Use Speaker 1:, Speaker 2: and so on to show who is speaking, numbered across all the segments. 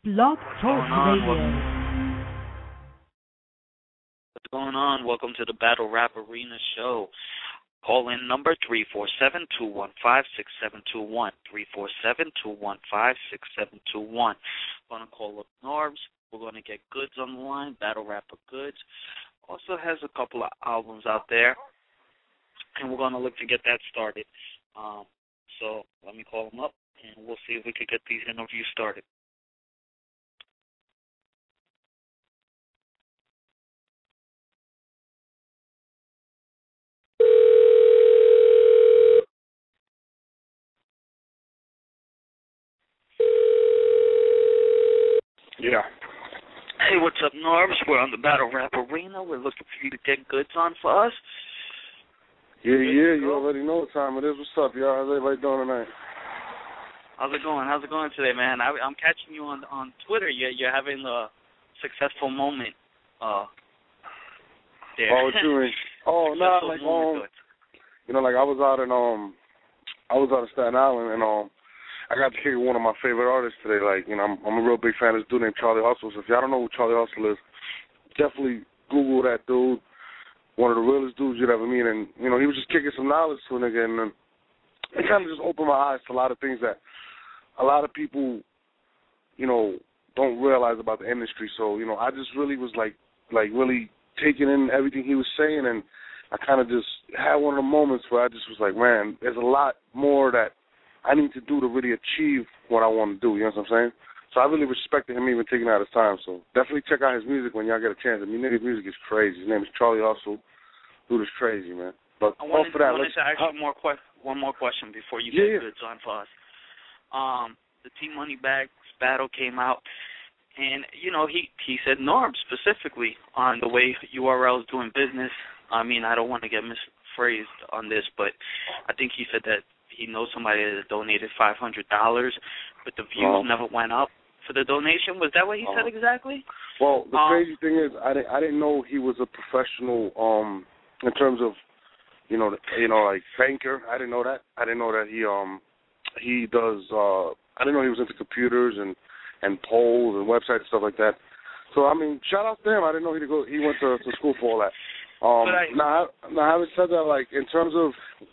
Speaker 1: Blog Talk Radio.
Speaker 2: What's going on? Welcome to the Battle Rap Arena Show. Call in number 347-215-6721. 347-215-6721. Going to call up Norbs. We're going to get Goodz on the line, Battle Rapper Goodz. Also has a couple of albums out there, and we're going to look to get that started. So let me call him up, and we'll see if we could get these interviews started.
Speaker 3: Yeah.
Speaker 2: Hey, what's up, Norbs? We're on the Battle Rap Arena. We're looking for you to get Goodz on for us.
Speaker 3: Yeah, you already know what time it is. What's up, y'all? How's everybody doing tonight?
Speaker 2: How's it going? How's it going today, man? I'm catching you on Twitter. You're having a successful moment there.
Speaker 3: Oh, what you mean? Oh, no, like, like I was out in Staten Island, and I got to hear one of my favorite artists today. Like, I'm a real big fan of this dude named Charlie Hustle. So if y'all don't know who Charlie Hustle is, definitely Google that dude. One of the realest dudes you'd ever meet. And, he was just kicking some knowledge to a nigga. And it kind of just opened my eyes to a lot of things that a lot of people, don't realize about the industry. So, I just really was, like really taking in everything he was saying. And I kind of just had one of the moments where I just was like, man, there's a lot more that I need to do to really achieve what I want to do. You know what I'm saying? So I really respected him even taking out his time. So definitely check out his music when y'all get a chance. I mean, nigga's music is crazy. His name is Charlie Hustle. Dude is crazy, man. But
Speaker 2: I wanted to ask you one more question before you get Goodz on for us. The T-Money Bags battle came out, and, he said Norm specifically on the way URL is doing business. I mean, I don't want to get misphrased on this, but I think he said that he knows somebody that donated $500, but the views never went up for the donation. Was that what he said exactly?
Speaker 3: Well, the crazy thing is, I didn't know he was a professional in terms of, like banker. I didn't know that. I didn't know that he does. I didn't know he was into computers and polls and websites and stuff like that. So I mean, shout out to him. I didn't know he went to school for all that. Now, having said that, like, in terms of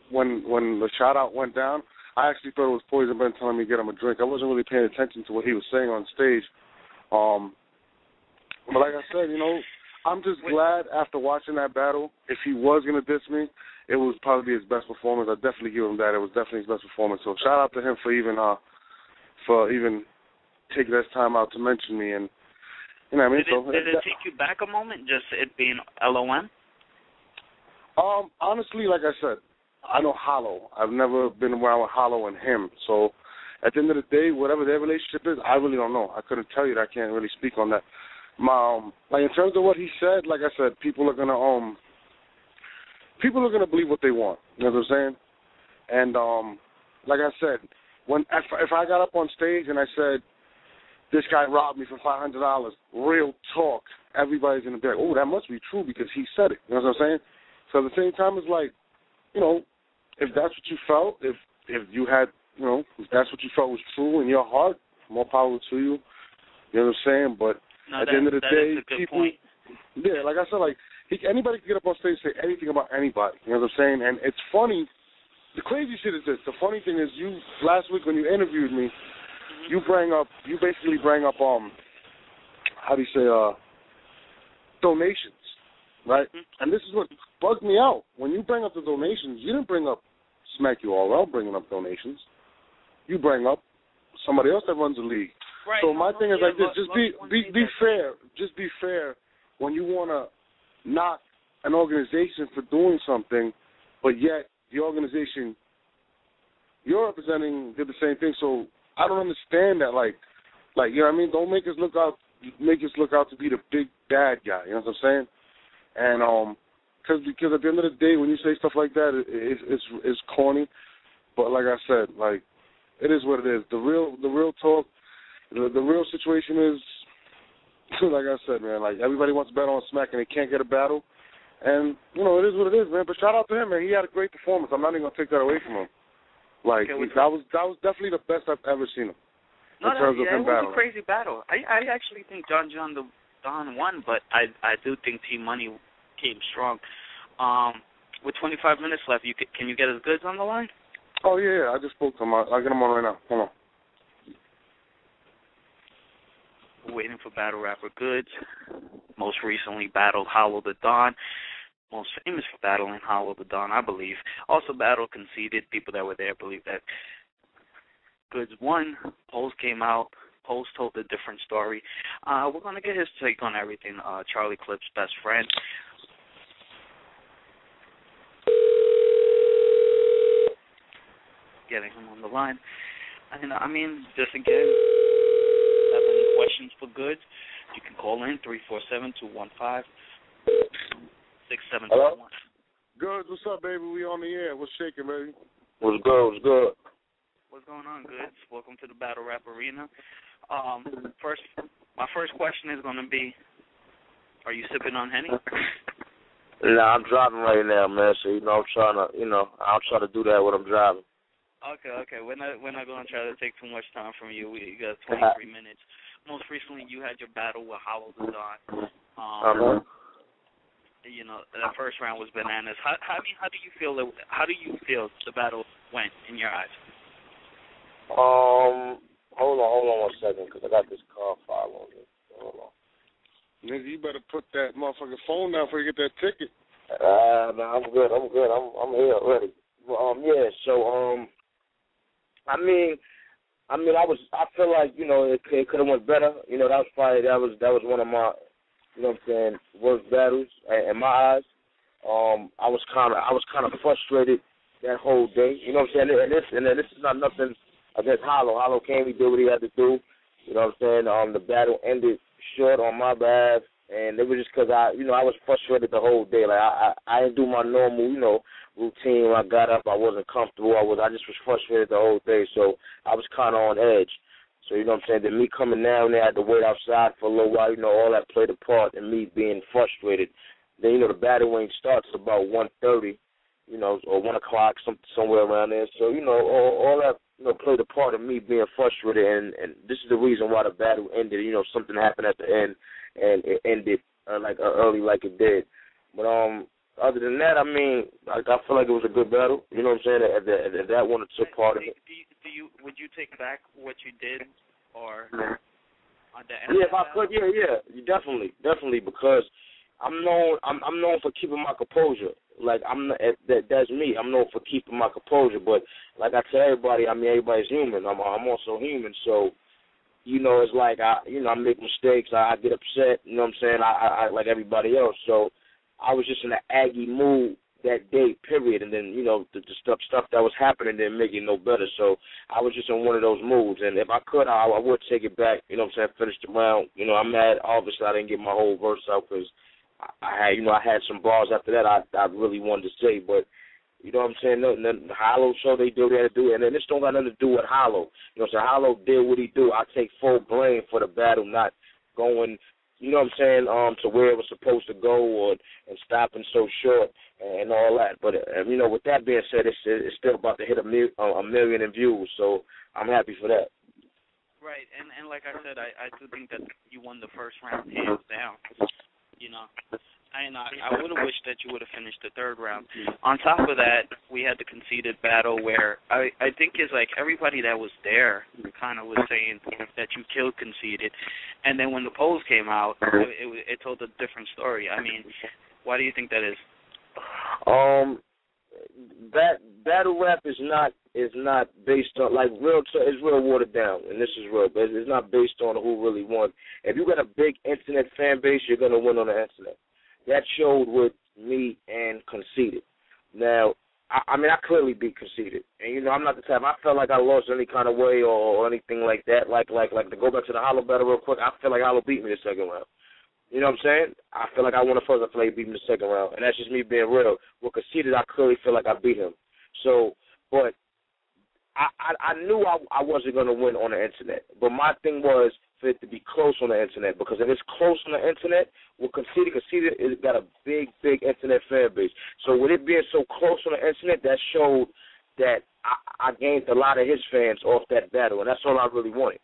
Speaker 3: when the shout-out went down, I actually thought it was Poison Ben telling me to get him a drink. I wasn't really paying attention to what he was saying on stage. But like I said, I'm just glad after watching that battle, if he was going to diss me, it was probably his best performance. I definitely give him that. It was definitely his best performance. So shout-out to him for even taking his time out to mention me. And, you know what I mean?
Speaker 2: Did it take you back a moment, just it being LOM?
Speaker 3: Honestly, like I said, I know Hollow. I've never been around with Hollow and him. So at the end of the day, whatever their relationship is, I really don't know. I couldn't tell you that. I can't really speak on that. Like in terms of what he said, like I said, people are gonna believe what they want. You know what I'm saying? And like I said, if I got up on stage and I said, this guy robbed me for $500, real talk, everybody's gonna be like, oh, that must be true because he said it. You know what I'm saying? So at the same time, it's like, if that's what you felt, if you had, if that's what you felt was true in your heart, more power to you. You know what I'm saying? But at the end of the day, people, like I said, like anybody can get up on stage and say anything about anybody. You know what I'm saying? And it's funny. The crazy shit is this. The funny thing is, last week when you interviewed me, you basically bring up how do you say donations. Right? And this is what bugged me out. When you bring up the donations, you didn't bring up Smack URL bringing up donations. You bring up somebody else that runs the league.
Speaker 2: Right.
Speaker 3: So my thing is like this, just be fair. Just be fair when you want to knock an organization for doing something, but yet the organization you're representing did the same thing. So I don't understand that. Like you know what I mean? Don't make us look out to be the big bad guy. You know what I'm saying? And because at the end of the day, when you say stuff like that, it's corny. But like I said, like it is what it is. The real talk, the real situation is, like I said, man. Like everybody wants to battle on Smack and they can't get a battle, and it is what it is, man. But shout out to him, man. He had a great performance. I'm not even gonna take that away from him. Like that was definitely the best I've ever seen him. in terms of him battling.
Speaker 2: It was a crazy battle. I actually think John the Don won, but I do think Team Money came strong. With 25 minutes left, can you get us Goodz on the line?
Speaker 3: Oh, yeah. I just spoke to him. I'll get him on right now. Come on.
Speaker 2: We're waiting for battle rapper Goodz. Most recently battled Hollow the Don. Most famous for battling Hollow the Don, I believe. Also battle conceded. People that were there believe that Goodz won. Polls came out. Polls told a different story. We're going to get his take on everything. Charlie Clip's best friend. Getting him on the line. And, I mean, just again, have any questions for Goodz, you can call in 347-215-6721.
Speaker 3: Hello? Goodz, what's up, baby? We on the air. What's shaking, baby?
Speaker 4: What's good? What's good?
Speaker 2: What's going on, Goodz? Welcome to the Battle Rap Arena. My first question is going to be, are you sipping on Henny?
Speaker 4: Nah, I'm driving right now, man. So I'm trying to, I'll try to do that when I'm driving.
Speaker 2: Okay. We're not going to try to take too much time from you. We got 23 minutes. Most recently, you had your battle with Hollow the Don. That first round was bananas. How do you feel the battle went in your eyes?
Speaker 4: Hold on 1 second, because I got this car file on me. Hold on.
Speaker 3: Nigga, you better put that motherfucking phone down before you get that ticket.
Speaker 4: No, I'm good. I'm here already. Yeah. So, I feel like it could have went better. That was one of my, worst battles in my eyes. I was kind of frustrated that whole day. You know what I'm saying? And this is not nothing against Hollow. Hollow came, he did what he had to do. You know what I'm saying? The battle ended short on my behalf, and it was just because I was frustrated the whole day. Like I didn't do my normal, routine. When I got up, I wasn't comfortable. I just was frustrated the whole day, so I was kind of on edge. So you know what I'm saying? Then me coming down there, I had to wait outside for a little while. All that played a part in me being frustrated. Then the battle ain't starts about 1:30, or 1 o'clock, somewhere around there. So all that played a part in me being frustrated, and this is the reason why the battle ended. Something happened at the end, and it ended early like it did. But other than that, I feel like it was a good battle. You know what I'm saying? That one took part of it.
Speaker 2: Would you take back what you did, or on the end?
Speaker 4: Yeah, if I could, yeah, definitely, because I'm known for keeping my composure. Like that's me. I'm known for keeping my composure. But like I tell everybody, everybody's human. I'm also human. So it's like I make mistakes. I get upset. You know what I'm saying? I like everybody else. So I was just in an Aggie mood that day, period. And then the stuff that was happening didn't make it no better. So I was just in one of those moods. And if I could, I would take it back. You know what I'm saying? Finish the round. I'm mad. Obviously, I didn't get my whole verse out because I had some bars after that I really wanted to say, but you know what I'm saying? The Hollow show, they do what they had to do, and then this don't got nothing to do with Hollow. So Hollow did what he do. I take full blame for the battle not going, to where it was supposed to go and stopping so short and all that. But with that being said, it's still about to hit a million in views, so I'm happy for that.
Speaker 2: Right, and like I said, I do think that you won the first round hands down. I would have wished that you would have finished the third round. On top of that, we had the conceded battle where I think it's like everybody that was there kind of was saying that you killed conceded, and then when the polls came out, it told a different story. Why do you think that is?
Speaker 4: That battle rap is not based on it's real watered down, and this is real, but it's not based on who really won. If you got a big internet fan base, you're gonna win on the internet. That showed with me and Conceited. Now, I clearly beat Conceited, and I'm not the type. I felt like I lost any kind of way or anything like that. Like to go back to the Hollow battle real quick. I feel like Hollow beat me the second round. You know what I'm saying? I feel like I won the first. I feel like he beat me the second round, and that's just me being real. With Conceited, I clearly feel like I beat him. So, but I knew I wasn't going to win on the internet. But my thing was for it to be close on the internet, because if it's close on the internet, with Conceited has got a big internet fan base. So with it being so close on the internet, that showed that I gained a lot of his fans off that battle, and that's all I really wanted.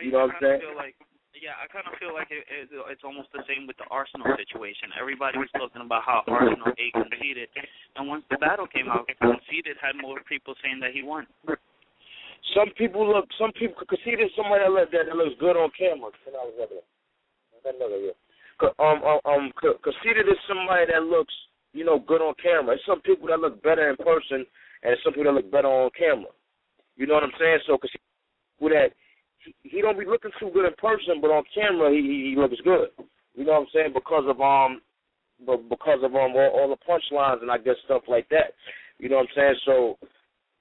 Speaker 4: You know what I'm saying?
Speaker 2: I kind of feel like it's almost the same with the Arsenal situation. Everybody was talking about how Arsenal conceded, and once the battle came out, conceded had more people saying that he won.
Speaker 4: Some people conceded somebody that looks good on camera. Conceded is somebody that looks, good on camera. There's some people that look better in person, and some people that look better on camera. You know what I'm saying? So, with that. He don't be looking too good in person, but on camera he looks good. You know what I'm saying? Because of all the punchlines and I guess stuff like that. You know what I'm saying? So,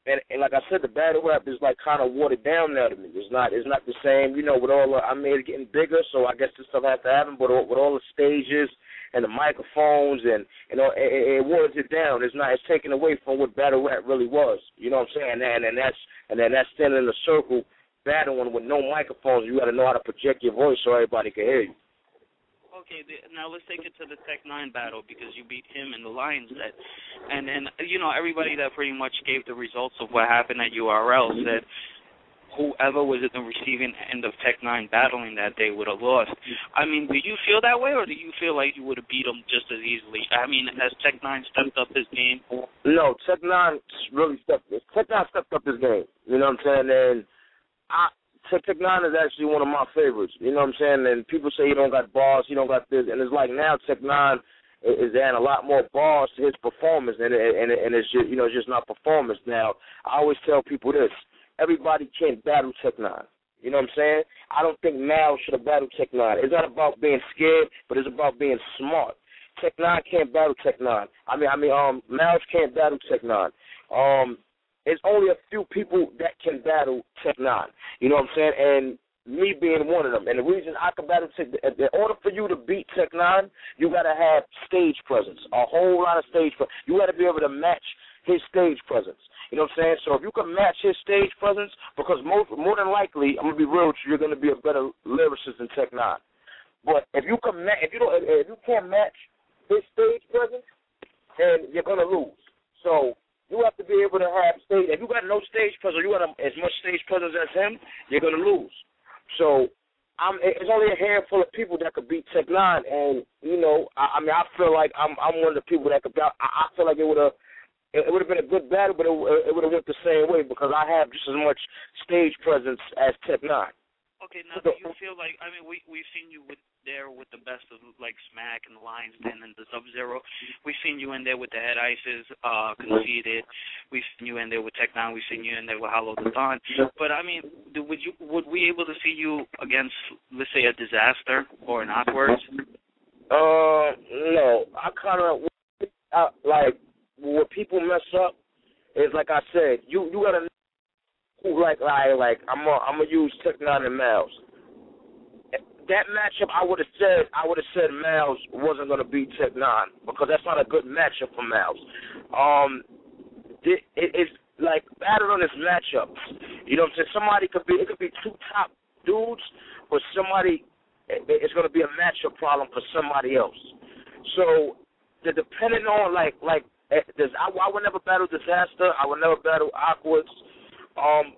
Speaker 4: and like I said, the battle rap is like kind of watered down now to me. It's not the same. With all I made it getting bigger, so I guess this stuff has to happen. But with all the stages and the microphones and it waters it down. It's taken away from what battle rap really was. You know what I'm saying? And that's standing in a circle. Battling with no microphones, you got to know how to project your voice so everybody can hear you.
Speaker 2: Okay, now let's take it to the Tech 9 battle because you beat him in the Lions Den. And then, everybody that pretty much gave the results of what happened at URL said whoever was at the receiving end of Tech 9 battling that day would have lost. I mean, do you feel that way or do you feel like you would have beat him just as easily? I mean, has Tech 9 stepped up his game?
Speaker 4: No, Tech 9 really stepped up his game. You know what I'm saying? And Tech 9 is actually one of my favorites. You know what I'm saying? And people say he don't got bars, he don't got this, and it's like now Tech 9 is adding a lot more bars to his performance, and it's just, it's just not performance. Now, I always tell people this: everybody can't battle Tech 9. You know what I'm saying? I don't think Mal should have battled Tech 9. It's not about being scared, but it's about being smart. Tech 9 can't battle Tech 9. Miles can't battle Tech 9. It's only a few people that can battle Tech 9. You know what I'm saying? And me being one of them. And the reason I can battle Tech, in order for you to beat Tech 9, you got to have stage presence, a whole lot of stage presence. You got to be able to match his stage presence. You know what I'm saying? So if you can match his stage presence, because more than likely, I'm gonna be real with you, you're gonna be a better lyricist than Tech 9. But if you can't match his stage presence, then you're gonna lose. So you have to be able to have stage. If you got no stage presence, you got as much stage presence as him, you're gonna lose. So it's only a handful of people that could beat Tech 9, and I feel like I'm one of the people that could. I feel like it would have been a good battle, but it would have went the same way because I have just as much stage presence as Tech 9.
Speaker 2: Okay, now do you feel like, we've seen you with the best of like Smack and the Lions Den and the Sub-Zero. We've seen you in there with the Head Ices, Conceited. We've seen you in there with Tech 9. We've seen you in there with Hollow the Dawn. But would we able to see you against, let's say, a Disaster or an Awkward?
Speaker 4: No. I kind of like where people mess up is like I said, you gotta. Like I'm gonna use Tech 9 and Miles. That matchup, I would have said Miles wasn't gonna beat Tech 9 because that's not a good matchup for Miles. It's like battling this matchup. You know what I'm saying? It could be two top dudes, but it's gonna be a matchup problem for somebody else. So depending on I would never battle Disaster. I would never battle Awkwards.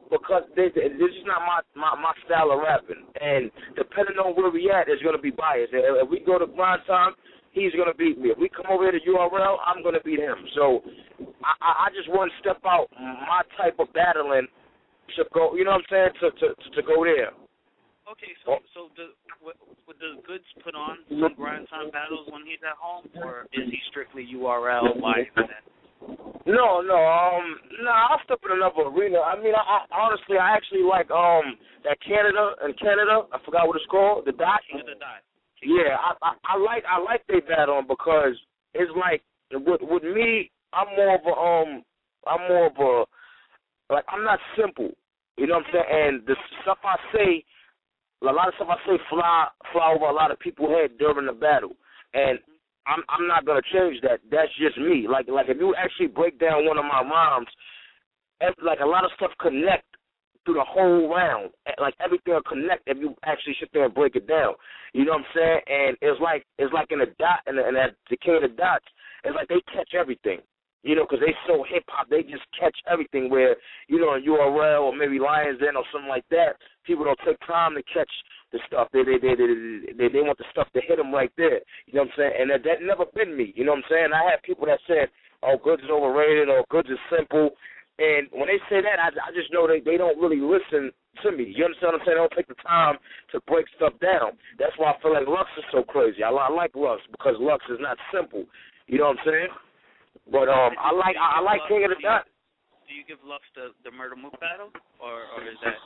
Speaker 4: Because this is not my style of rapping, and depending on where we at, it's gonna be biased. If we go to Grind Time, he's gonna beat me. If we come over here to URL, I'm gonna beat him. So I just want to step out my type of battling to go. You know what I'm saying? To go there.
Speaker 2: Okay, so would the Goodz put on some Grind Time battles when he's at home, or is he strictly URL live?
Speaker 4: No, I'll step in another arena. I honestly, I actually like that Canada. I forgot what it's called. The Dot.
Speaker 2: The Dot.
Speaker 4: Yeah, I like they battling because it's like with me, I'm not simple. You know what I'm saying? And the stuff I say, a lot of stuff I say fly over a lot of people's head during the battle, and I'm not gonna change that. That's just me. Like if you actually break down one of my rhymes, like a lot of stuff connect through the whole round. Like everything will connect if you actually sit there and break it down. You know what I'm saying? And it's like in a dot and that the king of the dots. It's like they catch everything. You know, because they so hip-hop, they just catch everything where, you know, in URL or maybe Lions Den or something like that, people don't take time to catch the stuff. They want the stuff to hit them right there. You know what I'm saying? And that never been me. You know what I'm saying? I had people that said, oh, Goodz is overrated or Goodz is simple. And when they say that, I just know they don't really listen to me. You understand what I'm saying? They don't take the time to break stuff down. That's why I feel like Lux is so crazy. I like Lux because Lux is not simple. You know what I'm saying? But I like King of the Dot.
Speaker 2: Do you give Lux the Murder Mook battle, or is that?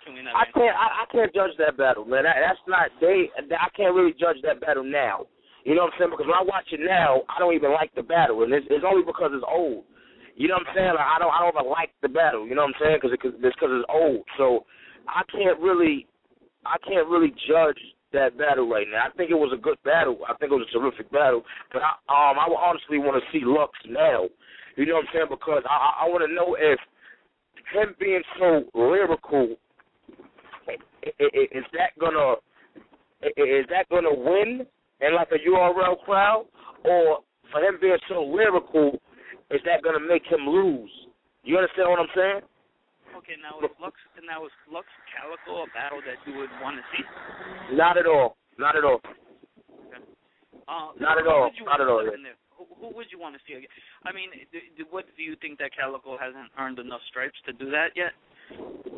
Speaker 2: Can we not?
Speaker 4: I can't judge that battle, man. That's not I can't really judge that battle now. You know what I'm saying? Because when I watch it now, I don't even like the battle, and it's only because it's old. You know what I'm saying? Like, I don't even like the battle. You know what I'm saying? Because it's old. So I can't really judge that battle right now. I think it was a good battle. I think it was a terrific battle. But I would honestly want to see Lux now. You know what I'm saying? Because I want to know if him being so lyrical, is that gonna win in like a URL crowd, or for him being so lyrical, is that going to make him lose? You understand what I'm saying?
Speaker 2: Okay, now is Lux Calico a battle that you would want to see?
Speaker 4: Not at all. Not at all.
Speaker 2: Okay.
Speaker 4: Not at all. Not at all.
Speaker 2: Who would you want to see again? I mean, what do you think that Calico hasn't earned enough stripes to do that yet?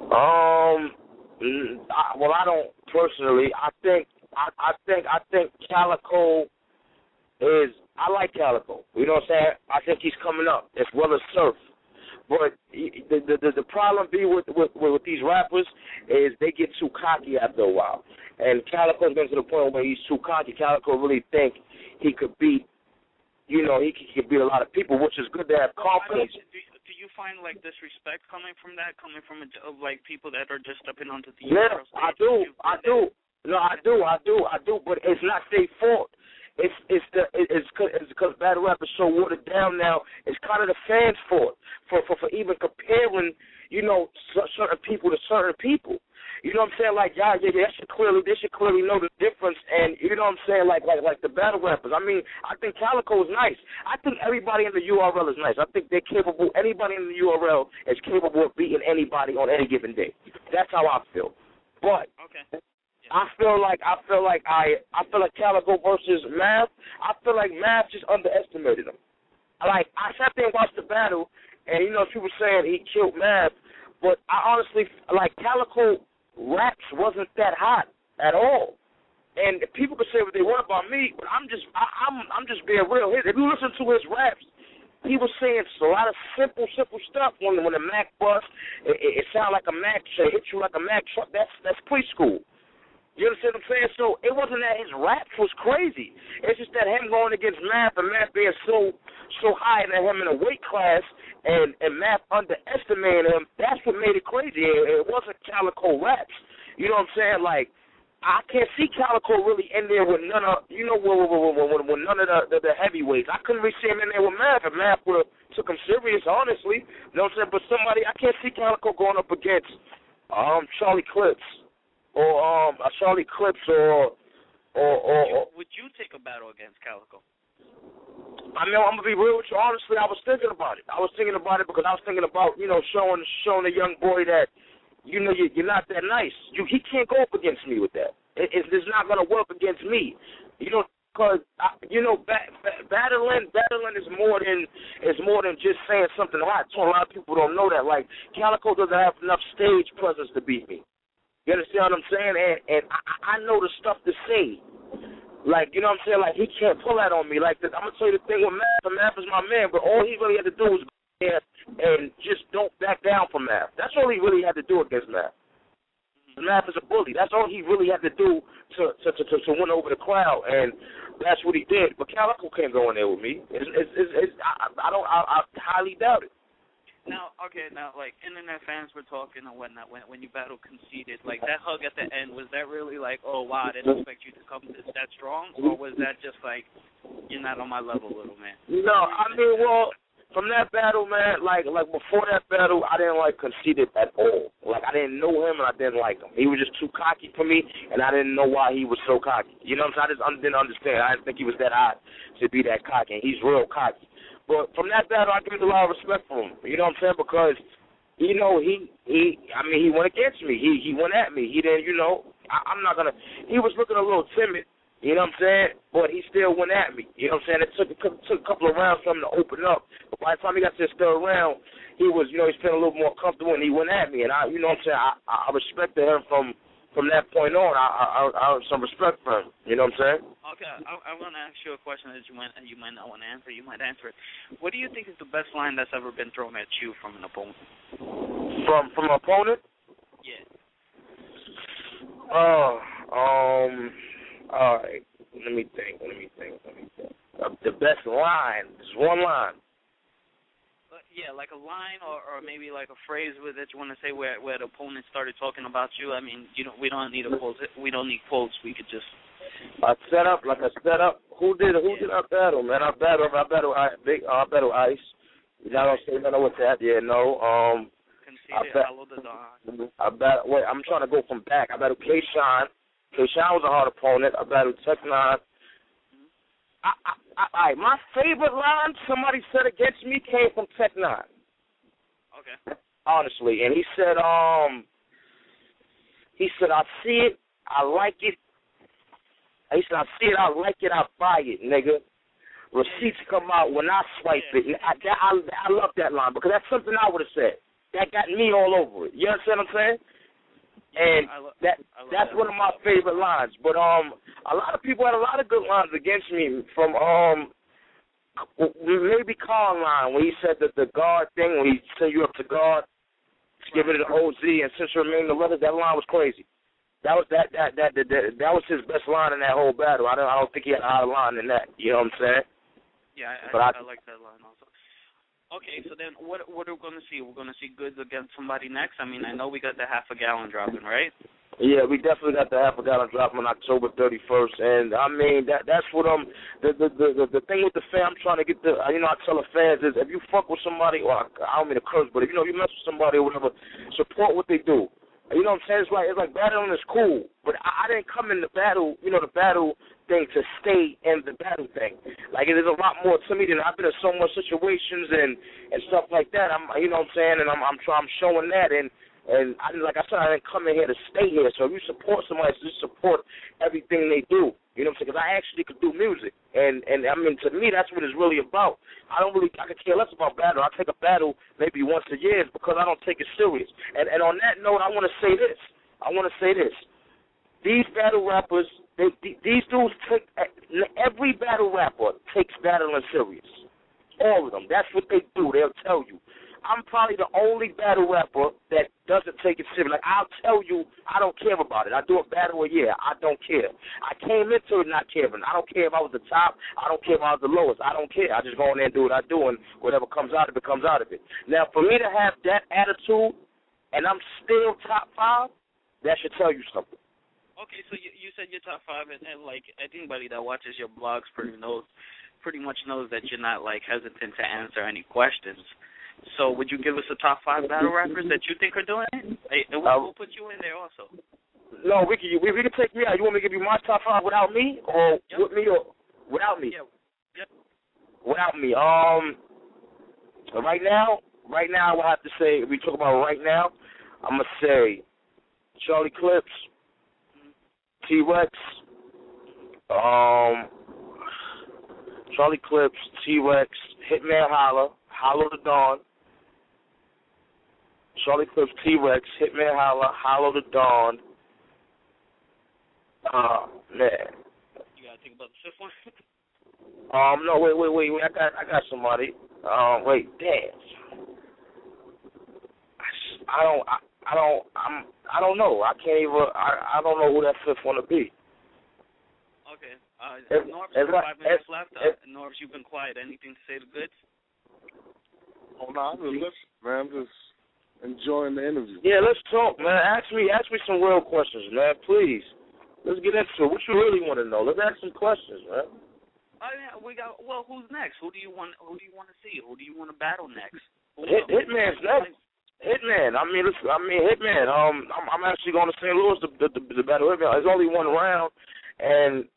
Speaker 4: Well, I don't personally. I think Calico is. I like Calico. You know what I'm saying? I think he's coming up as well as Surf. But the problem be with these rappers is they get too cocky after a while. And Calico's getting to the point where he's too cocky. Calico really think he could beat, you know, he could beat a lot of people, which is good to have confidence.
Speaker 2: I mean, do you find like disrespect coming from like people that are just stepping onto the
Speaker 4: Yeah, I do. No, I do. But it's not their fault. It's because battle rap is so watered down now. It's kind of the fans' fault for even comparing, you know, certain people to certain people. You know what I'm saying? Like, they should clearly know the difference. And you know what I'm saying? Like the battle rappers. I mean, I think Calico is nice. I think everybody in the URL is nice. I think they're capable. Anybody in the URL is capable of beating anybody on any given day. That's how I feel. But
Speaker 2: okay.
Speaker 4: I feel like Calico versus Math. I feel like Math just underestimated him. Like, I sat there and watched the battle, and you know, people saying he killed Math, but I honestly like Calico raps wasn't that hot at all. And people can say what they want about me, but I'm just being real. If you listen to his raps, he was saying a lot of simple stuff. When the Mac bust, it sounded like a Mac. It hit you like a Mac truck. That's preschool. You understand what I'm saying? So it wasn't that his rap was crazy. It's just that him going against Math and Math being so high than him in a weight class and Math underestimating him, that's what made it crazy. It wasn't Calico raps. You know what I'm saying? Like, I can't see Calico really in there with none of, you know, with none of the heavyweights. I couldn't really see him in there with Math, and Math would have took him serious, honestly. You know what I'm saying? But I can't see Calico going up against Charlie Clips. Or Charlie Clips, or
Speaker 2: would you take a battle against Calico?
Speaker 4: I mean, I'm gonna be real with you. Honestly, I was thinking about it. Because I was thinking about, you know, showing a young boy that, you know, you're not that nice. He can't go up against me with that. It's not gonna work against me. You know, because you know, battling is more than just saying something hot. So a lot of people don't know that. Like, Calico doesn't have enough stage presence to beat me. You understand what I'm saying? And I know the stuff to say. Like, you know what I'm saying? Like, he can't pull that on me. Like, I'm going to tell you the thing with Math. Math is my man, but all he really had to do was go there and just don't back down from Math. That's all he really had to do against Math. Math is a bully. That's all he really had to do to win over the crowd, and that's what he did. But Calico can't go in there with me. I highly doubt it.
Speaker 2: Now, like, internet fans were talking and whatnot when you battle Conceited. Like, that hug at the end, was that really like, oh, wow, I didn't expect you to come that strong? Or was that just like, you're not on my level, little man?
Speaker 4: No, I mean, well, from that battle, man, like before that battle, I didn't concede it at all. Like I didn't know him and I didn't like him. He was just too cocky for me, and I didn't know why he was so cocky. You know what I'm saying? I just didn't understand. I didn't think he was that hot to be that cocky, and he's real cocky. But from that battle, I give a lot of respect for him. You know what I'm saying? Because he went against me. He went at me. He didn't, I'm not gonna. He was looking a little timid. You know what I'm saying? But he still went at me. You know what I'm saying? It took a couple of rounds for him to open up. But by the time he got to his third round, he was, he's feeling a little more comfortable, and he went at me. And I, you know what I'm saying? I respected him from that point on. I have some respect for him. You know what I'm saying?
Speaker 2: Okay, I want to ask you a question that you might not want to answer. You might answer it. What do you think is the best line that's ever been thrown at you from an opponent?
Speaker 4: From an opponent?
Speaker 2: Yeah.
Speaker 4: All right. Let me think. The best line. Just one line.
Speaker 2: Yeah, like a line or maybe like a phrase that you want to say where the opponent started talking about you. I mean, we don't need quotes. We don't need quotes. We could just
Speaker 4: a setup. Who did I battle, man? I battle Ice. You don't say nothing with that. Yeah, no.
Speaker 2: Conceded, Hollow the Dawn.
Speaker 4: I'm trying to go from back. I battled K-Shine. K-Shine was a hard opponent. I battled Tech-9. My favorite line somebody said against me came from Tech-9.
Speaker 2: Okay.
Speaker 4: Honestly. And he said, I see it, I like it. He said, I see it, I like it, I buy it, nigga. Receipts come out when I swipe it. I love that line because that's something I would have said. That got me all over it. You understand what I'm saying? And that's one of my favorite lines. But a lot of people had a lot of good lines against me from maybe Carl line when he said that the guard thing when he sent you up to guard, give it an OZ and since you remain the letters. That line was crazy. That was that was his best line in that whole battle. I don't think he had a higher line than that. You know what I'm saying?
Speaker 2: Yeah, I like that line also. Okay, so then what are we going to see? We're going to see Goodz against somebody next? I mean, I know we got the half a gallon dropping, right?
Speaker 4: Yeah, we definitely got the half a gallon dropping on October 31st. And, I mean, that's what the thing with the fan, I'm trying to get I tell the fans is if you fuck with somebody, or I don't mean to curse, but if, you mess with somebody or whatever, support what they do. You know what I'm saying? It's like battling is cool, but I didn't come in the battle, the battle thing to stay in the battle thing. Like, there's a lot more to me than I've been in so much situations and stuff like that. You know what I'm saying? And I'm showing that. And like I said, I didn't come in here to stay here. So if you support somebody, just support everything they do. You know what I'm saying? Because I actually could do music. And I mean, to me, that's what it's really about. I could care less about battle. I take a battle maybe once a year because I don't take it serious. And on that note, I want to say this. These battle rappers, these dudes every battle rapper takes battling serious. All of them. That's what they do. They'll tell you. I'm probably the only battle rapper that doesn't take it serious. Like, I'll tell you, I don't care about it. I do a battle a year. I don't care. I came into it not caring. I don't care if I was the top. I don't care if I was the lowest. I don't care. I just go in there and do what I do, and whatever comes out of it, comes out of it. Now, for me to have that attitude, and I'm still top 5, that should tell you something.
Speaker 2: Okay, so you said you're top 5, and like anybody that watches your blogs pretty much knows that you're not like hesitant to answer any questions. So would you give us a top 5 battle rappers that you think are doing it? We'll put you in there also.
Speaker 4: No, we can take me out. You want me to give you my top 5 without me, or with me, or without me?
Speaker 2: Yeah. Yep.
Speaker 4: Without me. Right now, I will have to say, if we talk about right now, I'm gonna say Charlie Clips, T-Rex, Charlie Clips, T-Rex, Hitman Holla, Hollow the Dawn, Charlie Clips, T-Rex, Hitman Holla, Hollow the Dawn. Man.
Speaker 2: You gotta think about the 5th one.
Speaker 4: No, wait. I got somebody. Wait, damn. I don't know. I can't even. I don't know who that 5th one to be.
Speaker 2: Okay. Norbs, 5 minutes left. Norbs, you've been quiet. Anything to say to Goodz?
Speaker 3: Oh, no, I'm just listening, man. I'm just enjoying the interview.
Speaker 4: Yeah, let's talk, man. Ask me some real questions, man, please. Let's get into it. What you really want to know? Let's ask some questions, man.
Speaker 2: We got. Well, who's next? Who do you want to see? Who do you want to battle next?
Speaker 4: Hitman's next. Hitman. I mean, Hitman. I'm actually going to St. Louis to battle Hitman. It's only one round, and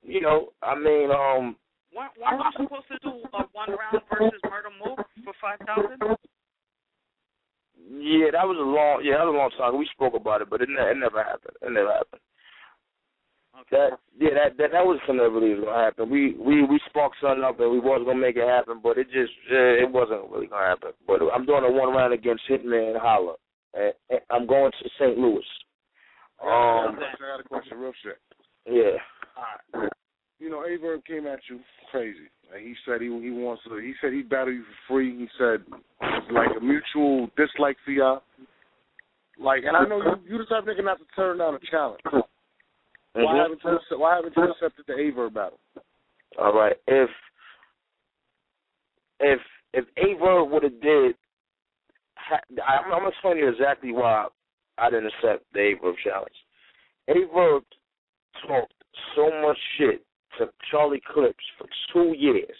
Speaker 2: weren't we supposed to do a 1 round versus Murder Mook for 5,000?
Speaker 4: Yeah, that was a long time. We spoke about it, but it never happened. Okay. That was something that really was gonna happen. We sparked something up and we was gonna make it happen, but it wasn't really gonna happen. But I'm doing a 1 round against Hitman and Holla. And I'm going to St. Louis.
Speaker 3: I got a question, real shit.
Speaker 4: Yeah.
Speaker 3: All right. Averb came at you crazy. He said he said he'd battle you for free. He said it's like a mutual dislike for y'all. Like, and I know you the type of nigga not to turn down a challenge.
Speaker 4: Mm-hmm.
Speaker 3: Why haven't you accepted the Averb battle?
Speaker 4: All right. If Averb would have did, I'm gonna explain you exactly why I didn't accept the Averb challenge. Averb talked so much shit to Charlie Clips for 2 years,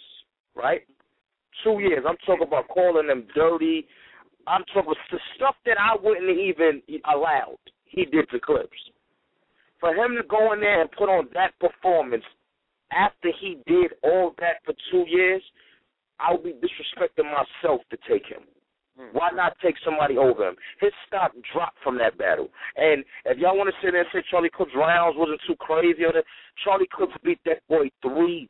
Speaker 4: right? 2 years. I'm talking about calling them dirty. I'm talking about the stuff that I wouldn't even allowed. He did to Clips. For him to go in there and put on that performance after he did all that for 2 years, I would be disrespecting myself to take him. Why not take somebody over him? His stock dropped from that battle. And if y'all want to sit there and say Charlie Clips' rounds wasn't too crazy, Charlie Clips beat that boy 3-0.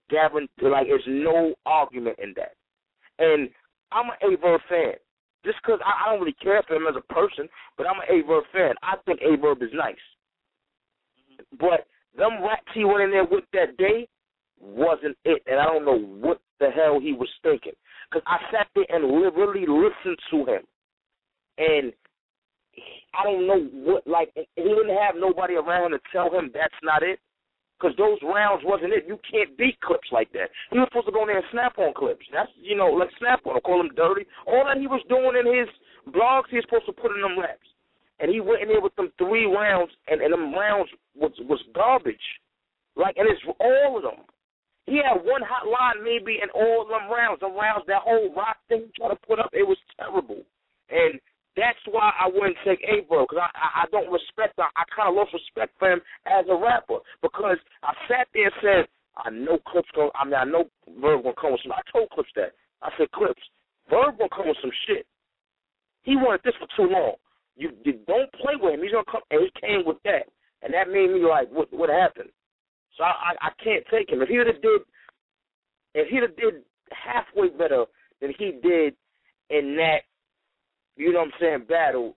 Speaker 4: Guaranteed, like, there's no argument in that. And I'm an Averb fan. Just because I don't really care for him as a person, but I'm an Averb fan. I think Averb is nice. But them rats he went in there with that day wasn't it. And I don't know what the hell he was thinking. Because I sat there and really listened to him. And I don't know what, like, he didn't have nobody around to tell him that's not it. Because those rounds wasn't it. You can't beat Clips like that. He was supposed to go in there and snap on Clips. That's, like snap on him, call him dirty. All that he was doing in his blogs, he was supposed to put in them raps. And he went in there with them 3 rounds, and them rounds was garbage. Like, and it's all of them. He had one hot line maybe in all of them rounds. Them rounds, that whole rock thing he tried to put up, it was terrible. And that's why I wouldn't take Averb, because I don't respect him. I kind of lost respect for him as a rapper, because I sat there and said, I know Verb going to come with some. I told Clips that. I said, Clips, Verb going to come with some shit. He wanted this for too long. You don't play with him. He's going to come, and he came with that. And that made me like, what happened? So I can't take him. If he'd have did halfway better than he did in that, battle,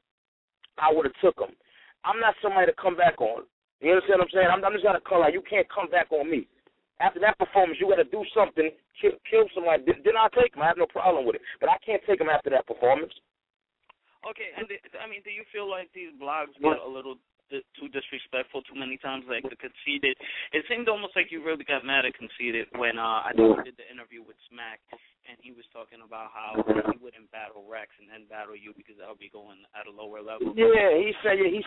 Speaker 4: I would have took him. I'm not somebody to come back on. You understand what I'm saying? I'm just going to call out. You can't come back on me. After that performance, you got to do something, kill somebody. Then I'll take him. I have no problem with it. But I can't take him after that performance.
Speaker 2: Okay, and do you feel like these blogs get a little too disrespectful too many times, like the Conceited? It seemed almost like you really got mad at Conceited when I think you did the interview with Smack, and he was talking about how he wouldn't battle Rex and then battle you because that would be going at a lower level.
Speaker 4: Yeah, he said he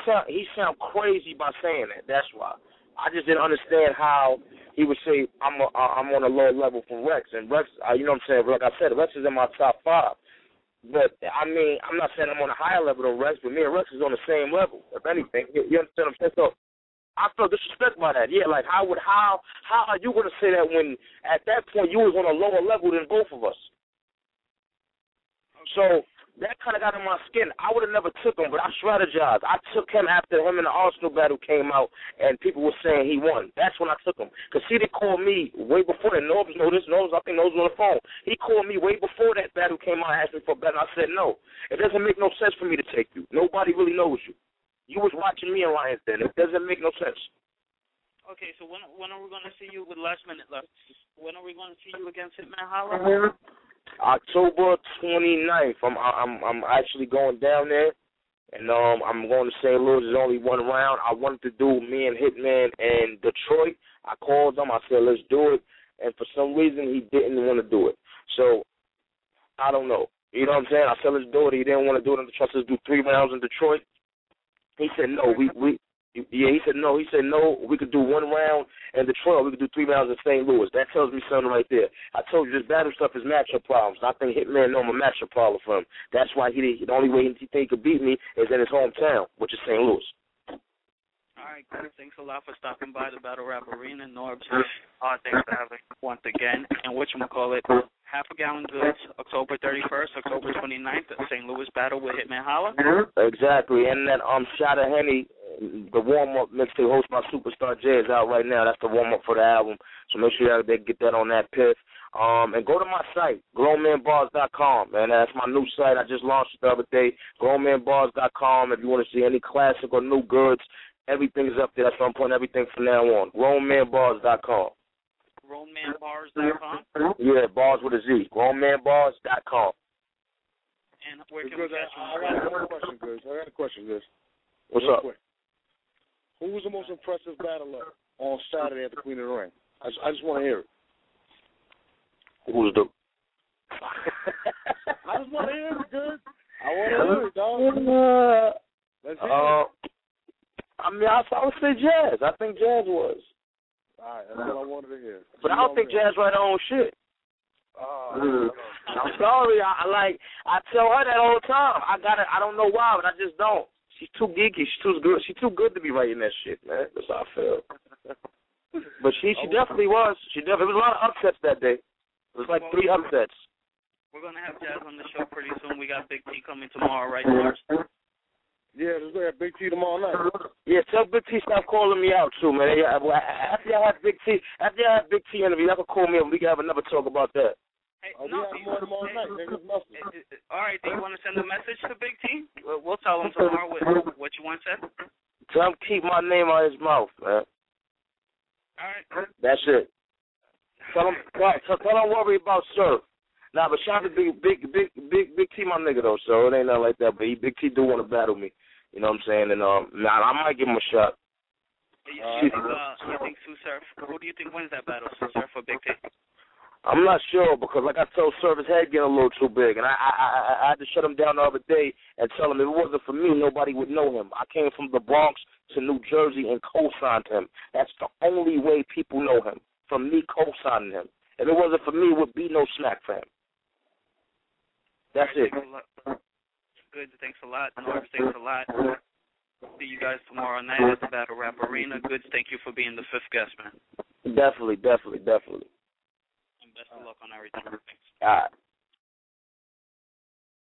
Speaker 4: sound crazy by saying that. That's why. I just didn't understand how he would say I'm on a lower level from Rex, and Rex, you know what I'm saying? Like I said, Rex is in my top 5. But, I mean, I'm not saying I'm on a higher level than Rex, but me and Rex is on the same level, if anything. You understand what I'm saying? So I felt disrespect by that. Yeah, like, how are you going to say that when, at that point, you was on a lower level than both of us? So that kind of got in my skin. I would have never took him, but I strategized. I took him after him and the Arsenal battle came out, and people were saying he won. That's when I took him. Because he didn't call me way before that. Norbs know this. I think Norbs on the phone. He called me way before that battle came out and asked me for a bet, and I said no. It doesn't make no sense for me to take you. Nobody really knows you. You was watching me in Lions Den. It doesn't make no sense.
Speaker 2: Okay, so when are we going to see you with last minute left? When are we going to see you against Hitman Holla?
Speaker 4: October 29th. I'm actually going down there, and I'm going to St. Louis. There's only 1 round. I wanted to do me and Hitman in Detroit. I called him. I said, let's do it. And for some reason, he didn't want to do it. So I don't know. You know what I'm saying? I said, let's do it. He didn't want to do it in Detroit. Let's do 3 rounds in Detroit. He said, no, Yeah, he said no. He said no. We could do 1 round in Detroit. We could do 3 rounds in St. Louis. That tells me something right there. I told you this battle stuff is matchup problems. I think Hitman know I'm a matchup problem for him. That's why the only way he think he could beat me is in his hometown, which is St. Louis.
Speaker 2: All right, guys. Thanks a lot for stopping by the Battle Rap Arena, Norbs. Thanks for having once again. And whatchamacallit, Half a Gallon Goodz, October 31st, October 29th, the St. Louis Battle with Hitman Holla.
Speaker 4: Exactly. And that Shot of Henny, the warm-up mixtape hosted by Superstar J is out right now. That's the warm-up for the album. So make sure they get that on that piff. And go to my site, grownmanbars.com, man. That's my new site. I just launched it the other day, grownmanbars.com. If you want to see any classic or new goods, everything is up there. That's why I'm putting everything from now on. Grownmanbars.com.
Speaker 2: Grownmanbars.com?
Speaker 4: Yeah, bars with a Z. Grownmanbars.com.
Speaker 2: And where can we
Speaker 3: Goodz,
Speaker 2: catch you?
Speaker 3: I got a question, Goodz.
Speaker 4: What's
Speaker 3: Real
Speaker 4: up?
Speaker 3: Quick. Who was the most impressive battler on Saturday at the Queen of the Ring? I just want to hear it.
Speaker 4: Who's the...
Speaker 3: I just want to hear it, Goodz. I want to hear it, dog. Let's hear it.
Speaker 4: I mean, I would say Jazz. I think Jazz was.
Speaker 3: All right, that's what I wanted to hear.
Speaker 4: But I don't think Jazz write her own shit. I'm sorry. I tell her that all the time. I don't know why, but I just don't. She's too geeky. She's too good. She's too good to be writing that shit, man. That's how I feel. But she definitely was. It was a lot of upsets that day. It was like 3 upsets.
Speaker 2: We're gonna have Jazz on the show pretty soon. We got Big T coming tomorrow, right, Lars?
Speaker 3: Yeah, there's going to have Big T tomorrow night.
Speaker 4: Yeah, tell Big T stop calling me out too, man. After y'all have Big T interview, y'all can call me and we can have another talk about that.
Speaker 2: Hey,
Speaker 3: We have more tomorrow night.
Speaker 2: All right, do you want to send a message to Big T? We'll tell him tomorrow what you want said.
Speaker 4: Tell him keep my name out of his mouth, man.
Speaker 2: All right.
Speaker 4: That's it. Tell him worry about Surf. Nah, but shout out to Big T, my nigga though. So it ain't nothing like that. But Big T do want to battle me. You know what I'm saying? And I might give him a shot.
Speaker 2: You think Sue Surf? Who do you think wins that battle, Sue Surf or Big T?
Speaker 4: I'm not sure because, like I told Surf, his head getting a little too big, and I had to shut him down the other day and tell him if it wasn't for me, nobody would know him. I came from the Bronx to New Jersey and co-signed him. That's the only way people know him, from me co-signing him. If it wasn't for me, it would be no smack for him. That's it.
Speaker 2: Good. Thanks a lot. Norbs, thanks a lot. See you guys tomorrow night at the Battle Rap Arena. Goods, thank you for being the 5th guest, man.
Speaker 4: Definitely.
Speaker 2: And best of luck on everything. Thanks.
Speaker 4: All right.